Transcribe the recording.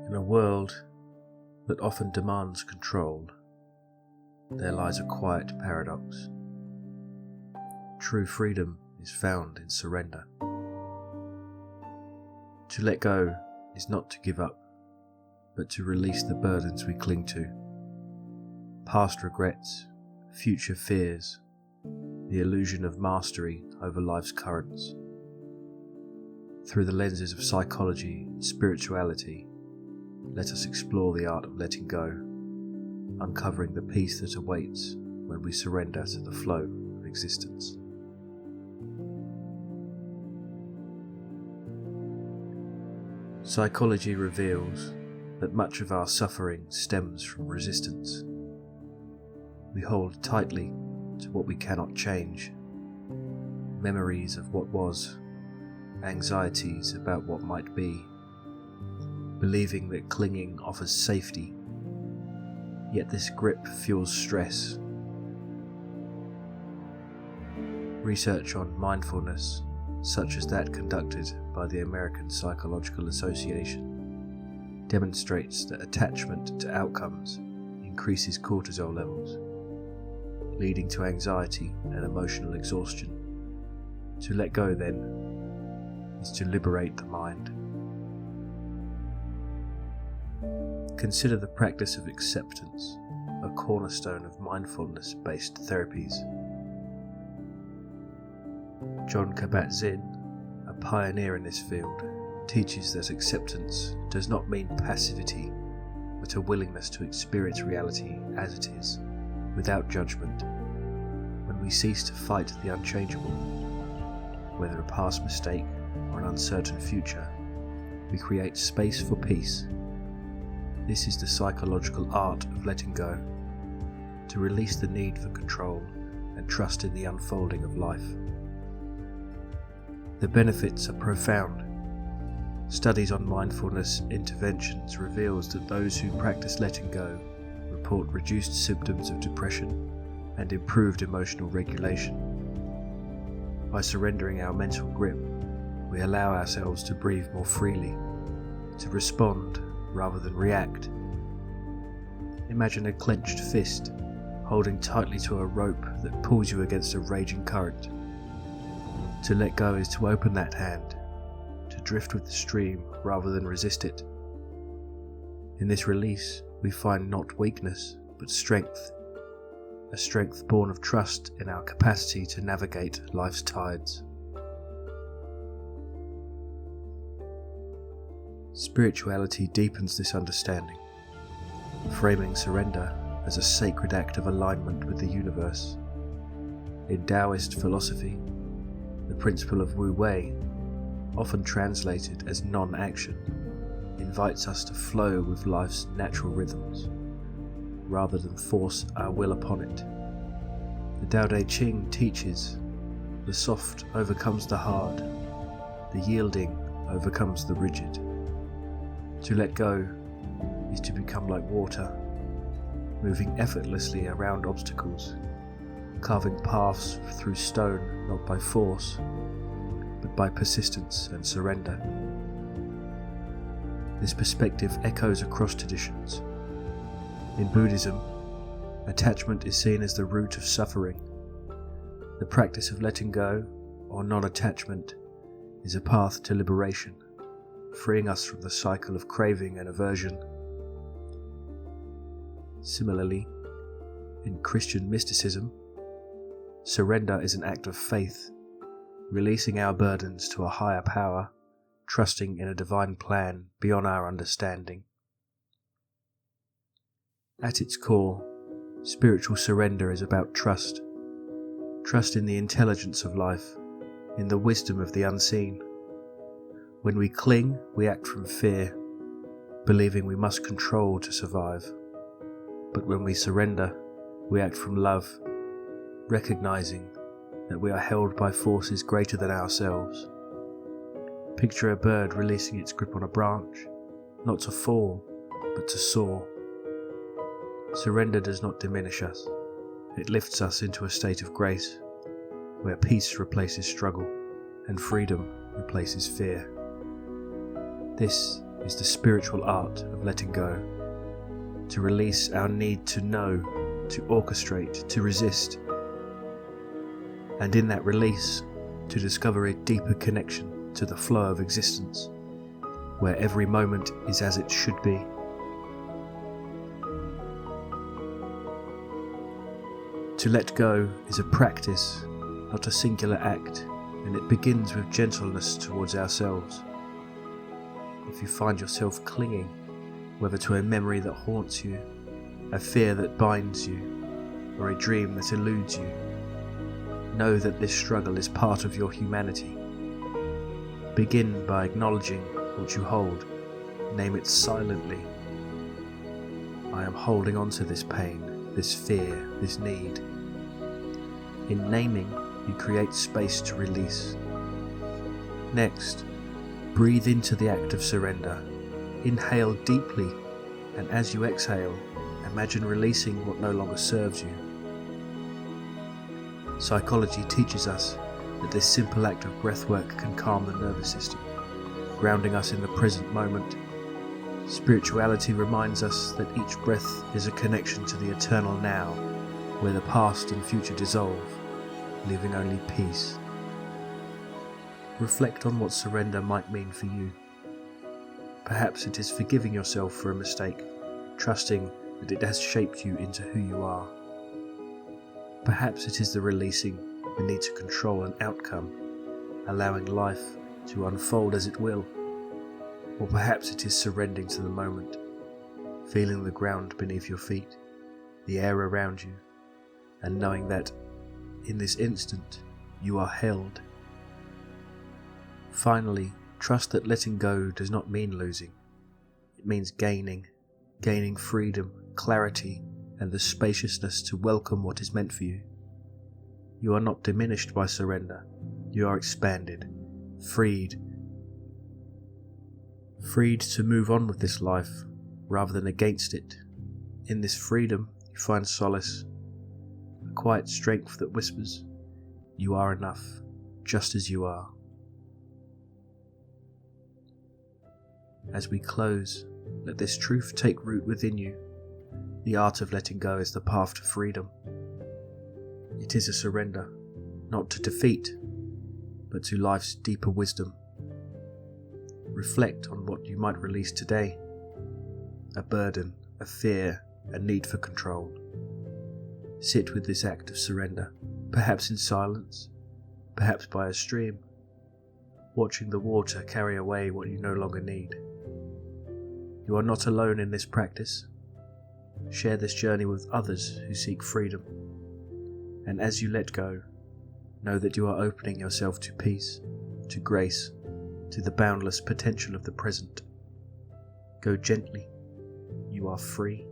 In a world that often demands control, there lies a quiet paradox. True freedom is found in surrender. To let go is not to give up, but to release the burdens we cling to. Past regrets, future fears, the illusion of mastery over life's currents. Through the lenses of psychology and spirituality, let us explore the art of letting go, uncovering the peace that awaits when we surrender to the flow of existence. Psychology reveals that much of our suffering stems from resistance. We hold tightly to what we cannot change, memories of what was, anxieties about what might be, believing that clinging offers safety, yet this grip fuels stress. Research on mindfulness, such as that conducted by the American Psychological Association, demonstrates that attachment to outcomes increases cortisol levels, leading to anxiety and emotional exhaustion. To let go, then, is to liberate the mind. Consider the practice of acceptance, a cornerstone of mindfulness-based therapies. Jon Kabat-Zinn, a pioneer in this field, teaches that acceptance does not mean passivity, but a willingness to experience reality as it is, without judgment. When we cease to fight the unchangeable, whether a past mistake or an uncertain future, we create space for peace. This is the psychological art of letting go, to release the need for control and trust in the unfolding of life. The benefits are profound. Studies on mindfulness interventions reveals that those who practice letting go report reduced symptoms of depression and improved emotional regulation. By surrendering our mental grip, we allow ourselves to breathe more freely, to respond rather than react. Imagine a clenched fist holding tightly to a rope that pulls you against a raging current. To let go is to open that hand, to drift with the stream rather than resist it. In this release, we find not weakness, but strength, a strength born of trust in our capacity to navigate life's tides. Spirituality deepens this understanding, framing surrender as a sacred act of alignment with the universe. In Taoist philosophy, the principle of Wu Wei, often translated as non-action, invites us to flow with life's natural rhythms, rather than force our will upon it. The Tao Te Ching teaches, the soft overcomes the hard, the yielding overcomes the rigid. To let go is to become like water, moving effortlessly around obstacles, carving paths through stone not by force, but by persistence and surrender. This perspective echoes across traditions. In Buddhism, attachment is seen as the root of suffering. The practice of letting go, or non-attachment, is a path to liberation, freeing us from the cycle of craving and aversion. Similarly, in Christian mysticism, surrender is an act of faith, releasing our burdens to a higher power, trusting in a divine plan beyond our understanding. At its core, spiritual surrender is about trust. Trust in the intelligence of life, in the wisdom of the unseen. When we cling, we act from fear, believing we must control to survive. But when we surrender, we act from love, recognizing that we are held by forces greater than ourselves. Picture a bird releasing its grip on a branch, not to fall, but to soar. Surrender does not diminish us. It lifts us into a state of grace, where peace replaces struggle and freedom replaces fear. This is the spiritual art of letting go, to release our need to know, to orchestrate, to resist, and in that release, to discover a deeper connection to the flow of existence, where every moment is as it should be. To let go is a practice, not a singular act, and it begins with gentleness towards ourselves. If you find yourself clinging, whether to a memory that haunts you, a fear that binds you, or a dream that eludes you, know that this struggle is part of your humanity. Begin by acknowledging what you hold. Name it silently. I am holding on to this pain, this fear, this need. In naming, you create space to release. Next, breathe into the act of surrender. Inhale deeply, and as you exhale, imagine releasing what no longer serves you. Psychology teaches us that this simple act of breathwork can calm the nervous system, grounding us in the present moment. Spirituality reminds us that each breath is a connection to the eternal now, where the past and future dissolve, leaving only peace. Reflect on what surrender might mean for you. Perhaps it is forgiving yourself for a mistake, trusting that it has shaped you into who you are. Perhaps it is the releasing the need to control an outcome, allowing life to unfold as it will. Or perhaps it is surrendering to the moment, feeling the ground beneath your feet, the air around you, and knowing that in this instant you are held. Finally, trust that letting go does not mean losing. It means gaining freedom, clarity, and the spaciousness to welcome what is meant for you. You are not diminished by surrender. You are expanded, freed to move on with this life rather than against it. In this freedom, you find solace, a quiet strength that whispers, "You are enough, just as you are." As we close, let this truth take root within you. The art of letting go is the path to freedom. It is a surrender, not to defeat, but to life's deeper wisdom. Reflect on what you might release today. A burden, a fear, a need for control. Sit with this act of surrender, perhaps in silence, perhaps by a stream, watching the water carry away what you no longer need. You are not alone in this practice. Share this journey with others who seek freedom. And as you let go, know that you are opening yourself to peace, to grace, to the boundless potential of the present. Go gently. You are free.